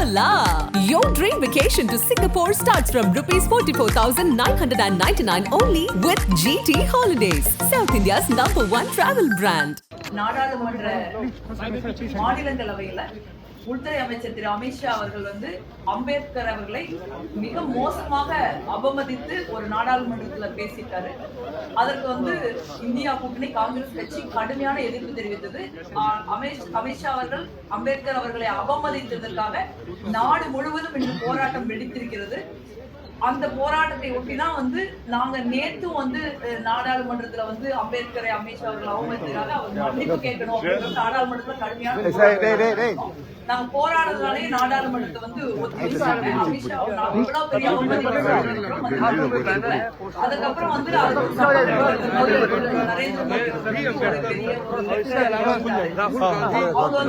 Hola! Your dream vacation to Singapore starts from rupees 44,999 only with GT Holidays, South India's #1 travel brand. நாடாளுமன்ற மாநிலங்களவையில உள்துறை அமைச்சர் திரு அமித்ஷா அவர்கள் அம்பேத்கர் அவர்களை மிக மோசமாக அவமதித்து ஒரு நாடாளுமன்றத்துல பேசிட்டாரு. அதற்கு இந்தியா கூட்டணி காங்கிரஸ் கட்சி கடுமையான எதிர்ப்பு தெரிவித்தது. அமித்ஷா அவர்கள் அம்பேத்கர் அவர்களை அவமதித்ததற்காக நாடு முழுவதும் இன்று போராட்டம் வெடித்திருக்கிறது. அந்த போராட்டத்தை ஒட்டிதான் நாங்க நேத்து நாடாளுமன்றத்துல அம்பேத்கரை அமித்ஷா அவர்கள் அவமதிக்கிறாங்க, அவர் மன்னிப்பு கேட்கணும் அப்படின்னு நாடாளுமன்றத்துல கடுமையான நாங்க போராடுறதுனாலே நாடாளுமன்றத்தை ஒத்துழைச்சாங்க. அமித்ஷா இவ்வளவு பெரிய அவமதிப்பு அதுக்கப்புறம் நரேந்திர மோடி அவங்க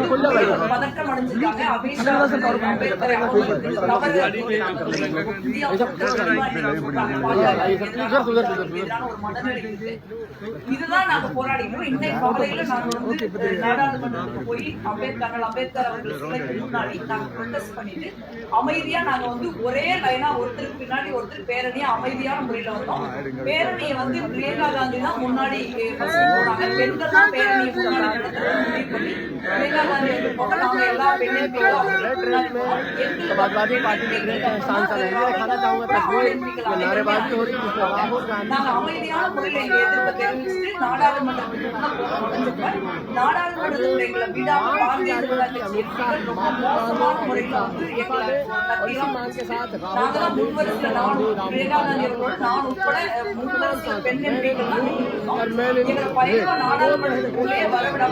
பதட்டம் அடைஞ்சிருக்காங்க. அமித்ஷா அம்பேத்கரை இதுதான் நாங்க போராடிக்கிறோம். இன்னைக்கு காலையில நாங்க நாடாளுமன்றத்துக்கு போய் அம்பேத்கர் அவர்கள் சிலைக்கு முன்னாடி நாங்க ப்ரொடெஸ்ட் பண்ணிட்டு அமைதியா நாங்க ஒரே லைனா ஒருத்தருக்கு பின்னாடி ஒருத்தர் பேரணியா அமைதியான முறையில வந்தோம். பேரணியை பிரியங்கா காந்தி தான் முன்னாடி போனாங்க. பெண்கள் தான் பேரணியை முன்னாடி முடிவு பண்ணி பிரியங்கா காந்தி போக நாங்க எல்லா நாங்க அமைதியான முறையில எங்க எதிர்ப்பை தெரிவிச்சுட்டு நாடாளுமன்றத்துக்கு நாடாளுமன்றத்துல எங்களை விடாம பாரதிய ஜனதா கட்சி ரொம்ப மோசமான முறையில நாங்கதான் முன்வரிசையில பிரியங்கா காந்தி அவர்களோட நான் உட்பட முன்வரிசையில பெண் எம்பிகள் தான் எங்களை பயணமா நாடாளுமன்றத்துக்குள்ளே வரவிடாம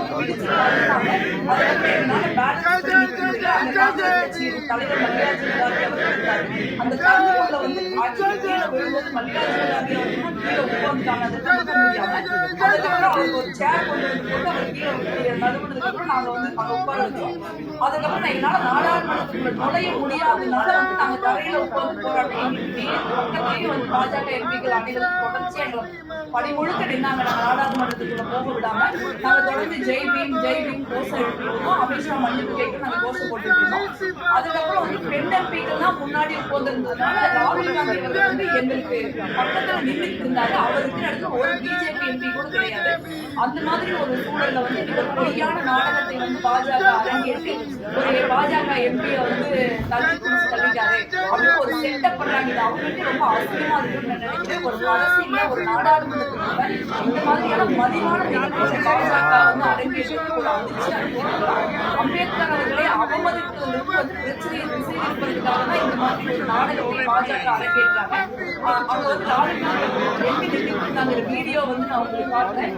தலைவர் மல்லிகார்ஜுன கார்கே அவர்கள் இருந்தார். அந்த தருணத்துல கீழே விழும்போது மல்லிகார்ஜுன கார்கே அவர்கள் கீழே உட்கார்ந்துட்டாங்க. அதை தடுக்க முடியாம அதுக்கப்புறம் அவருக்கு ஒரு சேர் கொண்டு போட்டு அவர் கீழே நடுவுனதுக்கு அப்புறம் நாங்க அங்க உட்கார வச்சோம். அதுக்கப்புறம் என்னால நாடாளுமன்றத்துக்குள்ள நுழைய முடியாததுனால நாங்க தரையில உட்கார்ந்து போராட்டம் பக்கத்திலேயே பாஜக எம்பிக்கள் அணிகள் தொடர்ச்சி எங்களை படி முழுக்க நின்னாங்க. நாங்க நாடாளுமன்றத்துக்குள்ள போக விடாம நாங்க தொடர்ந்து ஜெய் பீம் கோஷம் எழுப்பிருந்தோம். அமித்ஷா மன்னிப்பு கேட்க நாங்க கோஷம் போட்டுட்டு இருந்தோம். அதுக்கப்புறம் பெண் எம்பிக்கள் தான் முன்னாடி உட்கார்ந்திருந்ததுனால ராகுல் காந்தி அவர்கள் எங்களுக்கு பக்கத்துல நின்றுட்டு இருந்தாரு. அவருக்கு அடுத்து ஒரு பிஜேபி எம்பி கூட கிடையாது. அந்த மாதிரி ஒரு சூழல்ல நீங்க பொய்யான நாடகத்தை பாஜக அரங்கேற்றி ஒரு பாஜக எம்பியை தள்ளிட்டாரு அப்படின்னு ஒரு செட்டப் பண்றாங்க. இது அவங்களுக்கு ரொம்ப அவசியமா இருக்குன்னு நினைக்கிறேன். ஒரு அரசியல்ல ஒரு நாடாளுமன்றத்துக்குள்ள இந்த மாதிரியான மதிவான நிகழ்ச்சிகளை பாஜக அரங்கேற்றி ஒரு அதிர்ச்சி அம்பேத்கர் அவர்களை அவமதிப்பதற்கு பிரச்சனையை திசை இருப்பதற்காக தான் இந்த மாதிரி ஒரு நாடகத்தை பாஜக அரங்கேற்றாங்க. அவங்க ராகுல் காந்தி எம்பி நிறுத்தி வீடியோ நான் உங்களுக்கு பார்த்தேன்.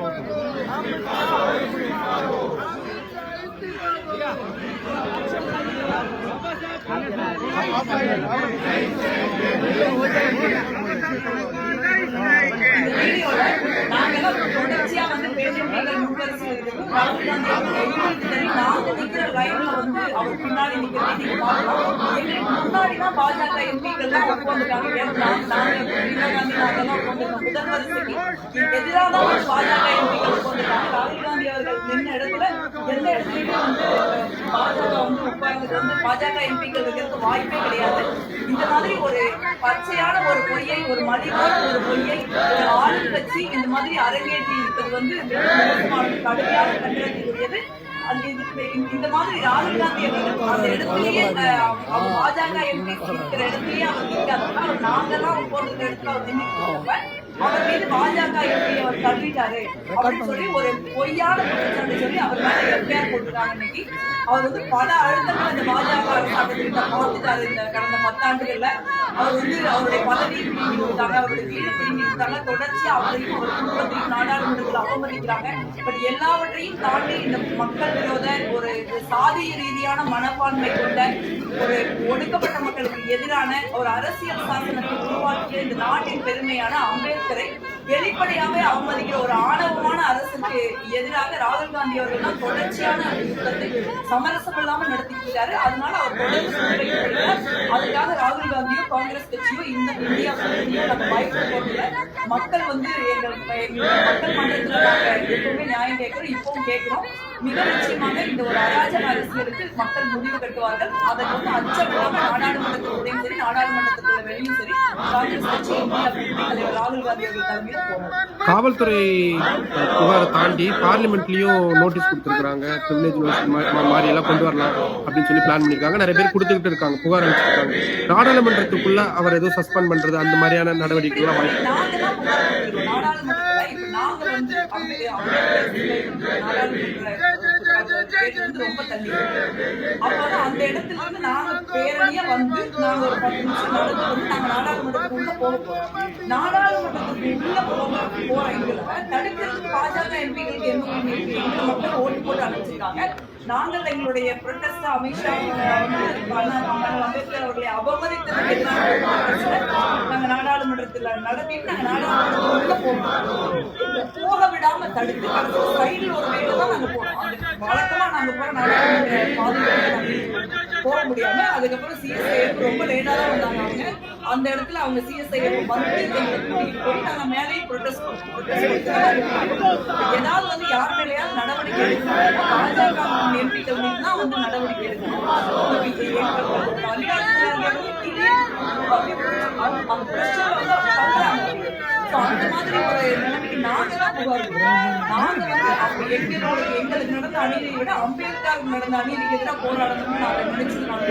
தொடர்ச்சியா பேசுறீங்க முன்வரிசையில் இருக்கும் ராகுல் காந்தி நாங்க நிக்கிற லைன்ல அவர் பின்னாடி நிக்கிறது முன்னாடிதான் பாஜக எம்பிக்கள் தான் உட்காந்துட்டாங்க. பிரியங்கா காந்தி நாங்கெல்லாம் உட்காந்துருக்கோம். முதல் வரிசைக்கு எதிராக தான் பாஜக எம்பிக்கள் உட்காந்துட்டாங்க. ராகுல் காந்தி அவர்கள் நின்ன இடத்துல எந்த இடத்துலயுமே பாஜக உட்கார்ந்து பாஜக எம்பிக்கள் இருக்கிறதுக்கு வாய்ப்பே கிடையாது. இந்த மாதிரி ஒரு பச்சையான ஒரு பொய்யை ஒரு மலிவான ஒரு பொய்யை ஒரு ஆளுங்கட்சி இந்த மாதிரி அரங்கேற்றி இருப்பது கடுமையான கண்டனத்திற்குரியது. இந்த மாதிரி ராகுல் காந்தி அவர்கள் அந்த இடத்துலயே பாஜக எம்பி இருக்கிற இடத்துலயே அவர் நிற்காதுன்னா அவர் நாங்கெல்லாம் உட்கார்ந்து இடத்துல அவர் நின்று அவர் மீது பாஜக எம்பி அவர் தள்ளிட்டாரு அப்படின்னு சொல்லி ஒரு பொய்யான குற்றச்சாட்டை சொல்லி அவர் மேல எஃப்ஐஆர் போட்டுருக்காங்க. இன்னைக்கு அவர் பல அழுத்தங்கள் இந்த பாஜக அரசாங்கத்திட்ட பார்த்துட்டாரு. இந்த கடந்த 10 ஆண்டுகள்ல அவர் அவருடைய பதவி பிடிங்கி கொடுத்தாங்க, அவருடைய வீடு பிடிங்கி கொடுத்தாங்க. தொடர்ச்சியா அவரையும் அவர் குடும்பத்தையும் நாடாளுமன்றத்தில் அவமதிக்கிறாங்க. பட் எல்லாவற்றையும் தாண்டி இந்த மக்கள் விரோத ஒரு சாதிய ரீதியான மனப்பான்மை கொண்ட ஒரு ஒடுக்கப்பட்ட மக்களுக்கு எதிரான ஒரு அரசியல் சாசனத்தை உருவாக்கிய இந்த நாட்டின் பெருமையான அம்பேத்கரை வெளிப்படையாவே அவமதிக்கிற ஒரு ஆணவமான அரசுக்கு எதிராக ராகுல் காந்தி அவர்கள் தான் தொடர்ச்சியான யுத்தத்தை சமரசம் இல்லாமல் நடத்திட்டு இருக்காரு. அதனால அவர் தொடர்ந்து முன்வைக்கப்படுகிறார். அதுக்காக ராகுல் காந்தி காந்தியோ காங்கிரஸ் கட்சியோ இந்த இந்தியா கூட்டணியோ நம்ம பயப்பட போறதில்ல. மக்கள் வந்து மக்கள் மன்றத்துல நாங்க எப்பவுமே நியாயம் கேட்கிறோம், இப்பவும் கேட்கிறோம். மிக நிச்சயமாக இந்த ஒரு அராஜக அரசியலுக்கு மக்கள் முடிவு கட்டுவார்கள். அதை வந்து அச்சமில்லாம நாடாளுமன்றத்துக்குள்ளேயும் சரி நாடாளுமன்றத்துக்குள்ள வெளியும் சரி காங்கிரஸ் கட்சி இந்தியா கூட்டணி தலைவர் ராகுல் காந்தி அவர்கள் தலைமையில் போகும். காவல்துறை புகாரை தாண்டி பார்லிமெண்ட்லயும் நோட்டீஸ் கொடுத்துருக்காங்க. பிரிவிலேஜ் மாதிரி எல்லாம் கொண்டு வரலாம் அப்படின்னு சொல்லி பிளான் பண்ணிருக்காங்க. நிறைய பேர் கொடுத்துக்கிட்டு இருக்காங்க, புகார் அளிச்சிருக்காங்க. நாடாளுமன்றத்துக்குள்ள அவர் ஏதோ சஸ்பெண்ட் பண்றது அந்த மாதிரியான நடவடிக்கைகள் வாய்ப்பு. நாங்கதான் புகார் கொடுக்கிறோம் நாடாளுமன்றத்துல. இப்ப நாங்க வந்து ரொம்ப தள்ளி அப்பதான் அந்த இடத்துல இருந்து நாங்க பேரணியா வந்து நாங்க ஒரு 10 நிமிஷம் நடந்து வந்து நாங்க நாடாளுமன்றத்துக்கு உள்ள போக போறோம். நாடாளுமன்றத்துக்கு உள்ள போற எங்களை தடுக்கிறதுக்கு பாஜக எம்பிகளுக்கு எங்களை மக்கள் ஓட்டு போட்டு அனுப்பிச்சிருக்காங்க. நாங்கள் எங்களுடைய ப்ரொட்டஸ்ட் அமித்ஷா அம்பேத்கர் அவர்களை அவமதித்ததுக்கு நாங்க நாடாளுமன்றத்தில் நடத்திட்டு நாங்க நாடாளுமன்றத்தில் உள்ள போக விடாம தடுத்து சைடில் ஒரு வேலை தான் நாங்க போனோம். வழக்கமா நாங்க போற நாடாளுமன்ற பாதுகாப்பு போக முடியாம அதுக்கப்புறம் சிஎஸ்ஐ ரொம்ப லேட்டா தான் வந்தாங்க. அவங்க அந்த இடத்துல அவங்க சிஎஸ்ஐ வந்து கூட்டிட்டு போய் நாங்க மேலேயும் ப்ரொட்டஸ்ட் ஏதாவது வந்து யார் மேலேயாவது நடவடிக்கை எடுக்கணும். பாஜக எம்பிக்கள் மீது தான் வந்து நடவடிக்கை எடுக்கணும். அந்த மாதிரி ஒரு நிலைமைக்கு நாங்க தான் புகார் நாங்க வந்து எங்களுக்கு நடந்த அநீதியை விட அம்பேத்கர் நடந்த அநீதிக்கு எதிராக போராடணும்னு நாங்க நினைச்சதுனால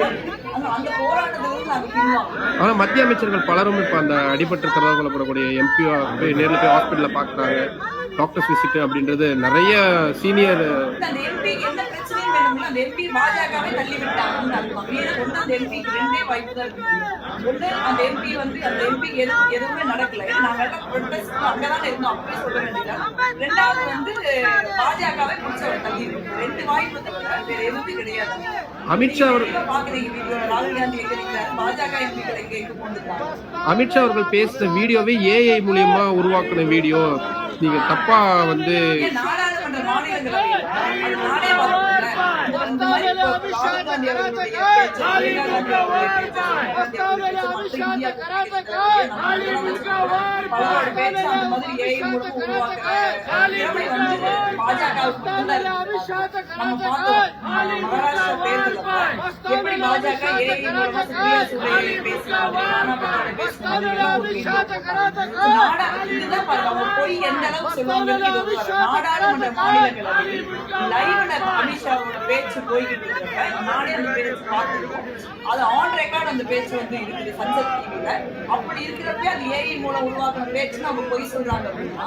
அந்த போராட்டத்திலிருந்து நாங்க பின்வாங்க. ஆனா மத்திய அமைச்சர்கள் பலரும் இப்ப அந்த அடிபட்டு இருக்கிறதா சொல்லப்படக்கூடிய எம்பி போய் நேர்ல போய் ஹாஸ்பிட்டல்ல பாக்குறாங்க. டாக்டர்ஸ் விசிட் அப்படின்றது நிறைய சீனியர் அந்த எம்பி என்ன பிரச்சனையும் வேணும்னா அந்த எம்பி பாஜகவை தள்ளி விட்டாங்கன்னு அர்த்தம். ஒண்ணு அந்த எம்பிக்கு ரெண்டே வாய்ப்பு தான் இருக்கு. ஒண்ணு அந்த எம்பி வந்து அந்த எம்பிக்கு எதுவுமே நடக்கல, நாங்க எல்லாம் ப்ரொட்டஸ்ட் அங்கதான் இருந்தோம் அப்பவே சொல்ல வேண்டியது. ரெண்டாவது வந்து பாஜகவை பிடிச்சவர் தள்ளி இருக்கு. ரெண்டு வாய்ப்பு வந்து வேற எதுவுமே கிடையாது. அமித்ஷா பாக்குறீங்க வீடியோல ராகுல் காந்தி எங்க இருக்கிறாரு, பாஜக எம்பிக்கள் எங்க போட்டுருக்காங்க. அமித்ஷா அவர்கள் பேசுற வீடியோவே ஏஐ மூலியமா உருவாக்குன வீடியோ. நீங்க தப்பா வந்து நாடாளுமன்ற மாநிலங்களவை அது நானே இந்த மாதிரி ராகுல் காந்தி அவர்களுடைய பேச்சு அந்த மாதிரி ஏஐ மூலம் உருவாக்குற திறமை வந்து பாஜகவுக்கு நம்ம பார்த்தோம். மகாராஷ்டிரா தேர்தல் எப்படி பாஜக ஏஐ மூலமா சுப்ரியா சுலே பேசுறாங்க, போய் எந்த அளவுக்கு சொல்லுவாங்க. நாடாளுமன்ற மாநிலங்களவையில் லைவ்ல அமித்ஷாவோட பேச்சு போய்கிட்டு இருக்காங்க. நானே அந்த பேச்சு பார்த்துருக்கோம். அது ஆன் ரெக்கார்ட் அந்த பேச்சு வந்து இருக்குது சன்செட் டிவில. அப்படி இருக்கிறப்ப அது ஏஐ மூலம் உருவாக்குற பேச்சுன்னு அவங்க பொய் சொல்றாங்க அப்படின்னா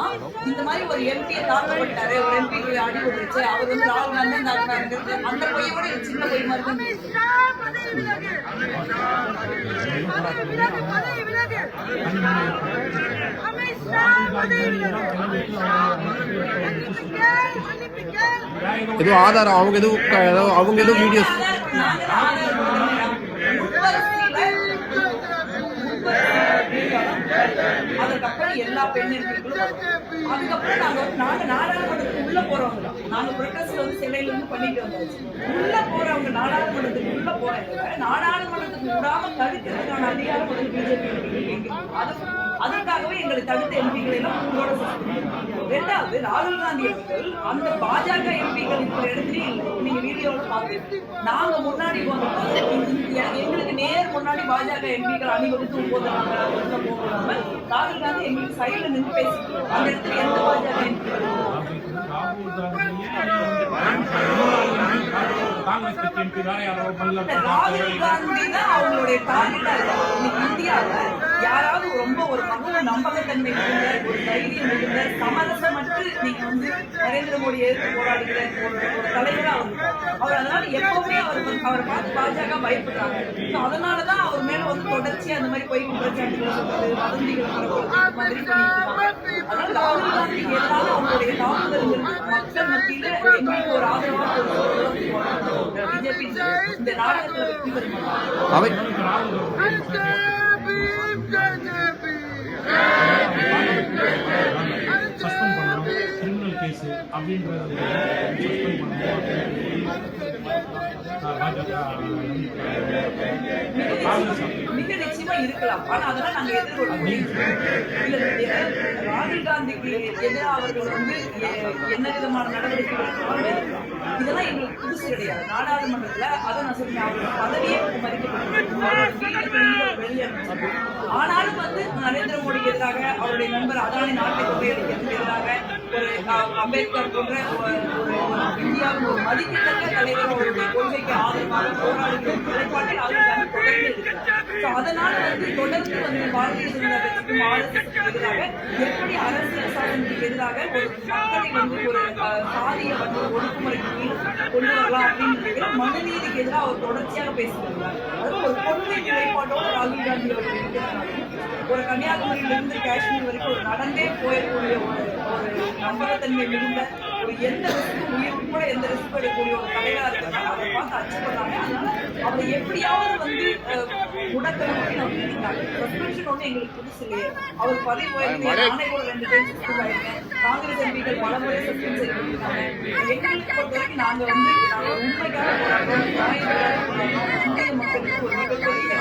இந்த மாதிரி ஒரு எம்பியை தாக்கப்பட்டாரு, ஒரு எம்பிக்கு அடி கொடுத்துச்சு, அவர் வந்து ராகுல் காந்தி தாக்குறாங்கிறது அந்த பொய்யோட சின்ன பொய் மாதிரி தான். ஏதோ ஆதாரம் அவங்க எதுவும் வீடியோஸ் அதுக்கப்புறம் எல்லா பெண்ணிற்கும் அதுக்கப்புறம் நாங்க நாடாளுமன்றத்துக்கு உள்ள போறவங்க தான். நாங்க ப்ரொட்டஸ்ட் வந்து சிலையில இருந்து பண்ணிட்டு வந்தாச்சு. உள்ள போறவங்க நாடாளுமன்றத்துக்கு உள்ள போறவங்க நாடாளுமன்றத்துக்கு விடாம தடுக்கிறதுக்கான அதிகாரம் வந்து பிஜேபி அதுக்காகவே எங்களை தடுத்த எம்பிக்களை எல்லாம் உங்களோட ரெண்டாவது ராகுல் காந்தி அவர்கள் அந்த பாஜக எம்பிக்கள் இருக்கிற இடத்துலயே இல்லை. நீங்க வீடியோல பாக்குறீங்க. நாங்க முன்னாடி போனப்போ எங்களுக்கு நேர் முன்னாடி பாஜக எம்பிக்கள் அணிவகுத்து போதுறாங்க. ராகுல் காந்தி எங்களுக்கு சைடுல நின்று பேசிட்டு அந்த இடத்துல எந்த பாஜக எம்பிக்கள் ராகுல் காந்தி தான் அவங்களுடைய டார்கெட்டா இருக்கு. இந்தியாவில யாராவது ரொம்ப ஒரு மகவும் நம்பகத்தன்மை மிகுந்த ஒரு தைரியம் மிகுந்த சமரசமற்று நீங்க வந்து நரேந்திர மோடி எதிர்த்து போராடுகிற ஒரு தலைவரா அவர் அதனால எப்பவுமே அவரை பார்த்து பாஜக பயப்படுறாங்க. அதனாலதான் அவர் மேல வந்து தொடர்ச்சி அந்த மாதிரி போய் குற்றச்சாட்டுகளை சொல்றது வதந்திகள் மாதிரி பண்ணிட்டு இருக்காங்க. அதனால ராகுல் காந்தி எதாவது அவங்களுடைய தாக்குதல் மக்கள் மத்தியில எங்களுக்கு ஒரு ஆதரவா பிஜேபி இந்த நாடகத்துல வெற்றி பெறும். சஸ்பெண்ட் பண்ணணும், கிரிமினல் கேஸ் அப்படின்றது மிகுதி மிக நிச்சயமா இருக்கலாம். ஆனா அதெல்லாம் நாங்க எதிர்கொள்ள முடியும். ராகுல் காந்திக்கு எதிராக அவர்கள் வந்து என்ன விதமான நடவடிக்கைகள் எடுக்கலாம். இதெல்லாம் எங்களுக்கு புதுசு கிடையாது. நாடாளுமன்றத்துல அதை நான் சொல்றேன், அவர்கள் பதவியே மதிக்கப்பட்டிருக்கிறது. ஆனாலும் வந்து நரேந்திர மோடிக்கு எதிராக, அவருடைய நண்பர் அதானி நாட்டை கொள்ளையடிக்கிறதுக்கு எதிராக, ஒரு அம்பேத்கர் போன்ற இந்தியாவின் ஒரு மதிக்கத்தக்க தலைவர் அவருடைய கொள்கைக்கு ஆதரவாக போராடுகிற நிலைப்பாட்டில் அவர்கள் தொடர்ந்து இருக்கிறார். அதனால வந்து தொடர்ந்து வந்து பாரதிய ஜனதா கட்சிக்கும் RSS எதிராக எப்படி அரசியல் சாசனத்துக்கு எதிராக ஒரு மக்களை வந்து ஒரு சாதிய வந்து ஒடுக்குமுறைக்கு கொண்டு வரலாம் அப்படின்னு நினைக்கிற மனுநீதிக்கு எதிராக அவர் தொடர்ச்சியாக பேசியிருக்கிறார். அது ஒரு கொள்கை நிலைப்பாட்டோடு ராகுல் காந்தி அவர்கள் இருக்கிறார். ஒரு கன்னியாகுமரியிலிருந்து காஷ்மீர் வரைக்கும் ஒரு நடந்தே போயக்கூடிய ஒரு நம்பகத்தன்மை மிகுந்த ஒரு எந்த ரிஸ்க்கும் உயிர் உட்பட எந்த ரிஸ்க் எடுக்கக்கூடிய ஒரு தலைவராக இருக்கிறாங்க. அதை பார்த்து அச்சுப்படுறாங்க. அதனால அவரை எப்படியாவது வந்து முடக்கணும் அப்படின்னு அவங்க நினைக்கிறாங்க. சஸ்பென்ஷன் ஒன்று எங்களுக்கு புதுசு இல்லையே. அவர் பதவி போயிருந்தே நானே கூட 2 டைம் சஸ்பெண்ட் ஆயிருக்கேன். காங்கிரஸ் எம்பிக்கள் பல முறை சஸ்பெண்ட் செய்திருக்காங்க. எங்களுக்கு பொறுத்த வரைக்கும் நாங்கள் உண்மைக்காக போராடுறோம், நியாயத்துக்காக போராடுறோம். இந்திய மக்களுக்கு ஒரு மிகப்பெரிய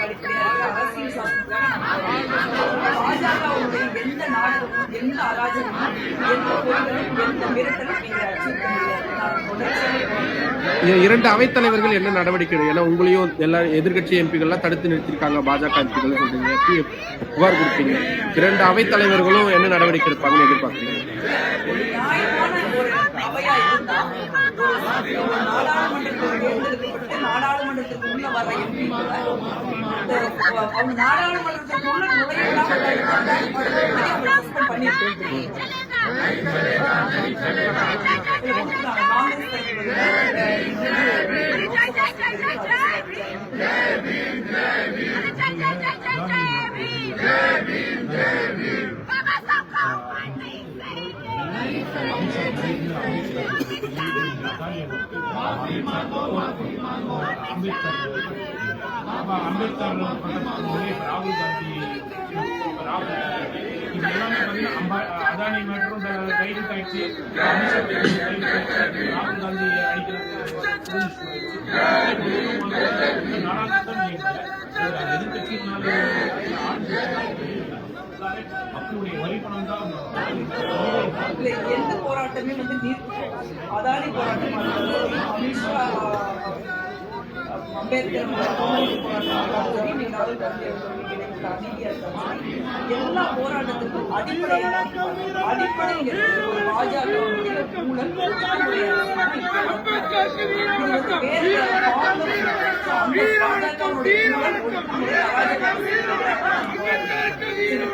அடிப்படையாக அரசியல் சாசனத்துக்காக பாஜகவுடைய எந்த நாடகமும், எந்த அராஜகமும், எந்த பொருளும், எந்த மிரட்டலும் நீங்க அச்சீவ் பண்ண முடியாது. 2 அவைத்தலைவர்கள் என்ன நடவடிக்கை? ஏன்னா உங்களையும் எல்லா எதிர்கட்சி எம்பிகள்லாம் தடுத்து நிறுத்திருக்காங்க, பாஜக எம்பிகள் சொல்றீங்க, புகார் கொடுப்பீங்க. 2 அவைத்தலைவர்களும் என்ன நடவடிக்கை எடுப்பாங்கன்னு எதிர்பார்க்குறீங்க? நியாயமான ஒரு அவையா இருந்தா ஒரு நாடாளுமன்றத்தில் தேர்ந்தெடுக்கப்பட்டு நாடாளுமன்றத்துக்கு உள்ள வர எம்பிக்களை அவங்க நாடாளுமன்றத்துக்குள்ள நுழையலாம் சஸ்பெண்ட் பண்ணிருக்கோம். அம்பேத்கர் ராகுல் காந்தி எல்லாமே பார்த்தீங்கன்னா அதானி மேட்டரும் கைது ஆயிடுச்சு, ராகுல் காந்தி அடிக்கிறது எதிர்கட்சியினால மக்களுடைய வரி பணம் தான் எந்த போராட்டமே வந்து அதானி போராட்டம், அமித்ஷா அம்பேத்கர் எல்லா போராட்டத்துக்கும் அடிப்படை ஒரு பாஜகவுடைய ஊழல்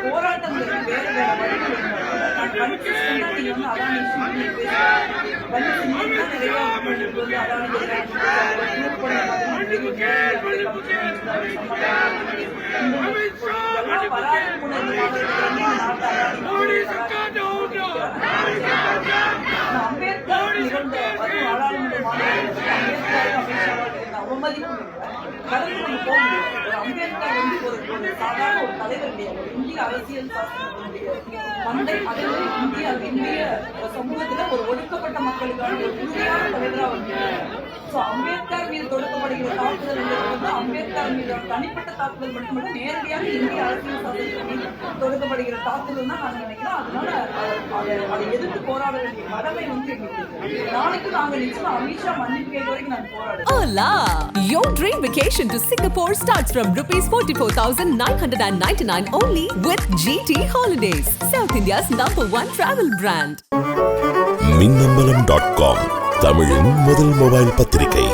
போராட்டம் வேற வேற வழிகள் நீங்க வந்து அதானி அம்பேத்கர் நிகழ்ந்த நாடாளுமன்ற அவமதிப்பு கடந்து நம்ம போக முடியாது. அம்பேத்கர் வந்து ஒரு சாதாரண ஒரு தலைவர் கிடையாது. இந்திய அரசியல் சாசனத்தினுடைய தந்தை. அதே இந்திய சமூகத்துல ஒரு ஒடுக்கப்பட்ட மக்களுக்கான ஒரு உறுதியான தலைவராக வந்து அம்பேத்கர் மீது தொடுக்கப்படுகிற தாக்குதல் வந்து அம்பேத்கர் மீது தனிப்பட்ட தாக்குதல் மட்டுமல்ல, நேரடியாக இந்திய அரசியல் சாசனத்தின் மீது தொடுக்கப்படுகிற தாக்குதல் தான் நான் நினைக்கிறேன். அதனால அதை எதிர்த்து போராட வேண்டிய கடமை வந்து நாளைக்கு நாங்கள் நிச்சயம் அமித்ஷா மன்னிப்பு கேட்க வரைக்கும் நான் போராடுறேன். Hola! Your dream vacation to Singapore starts from ₹44,999 only with GT Holidays, South India's #1 travel brand. மின்னம்பலம்.com தமிழின் முதல் மொபைல் பத்திரிகை.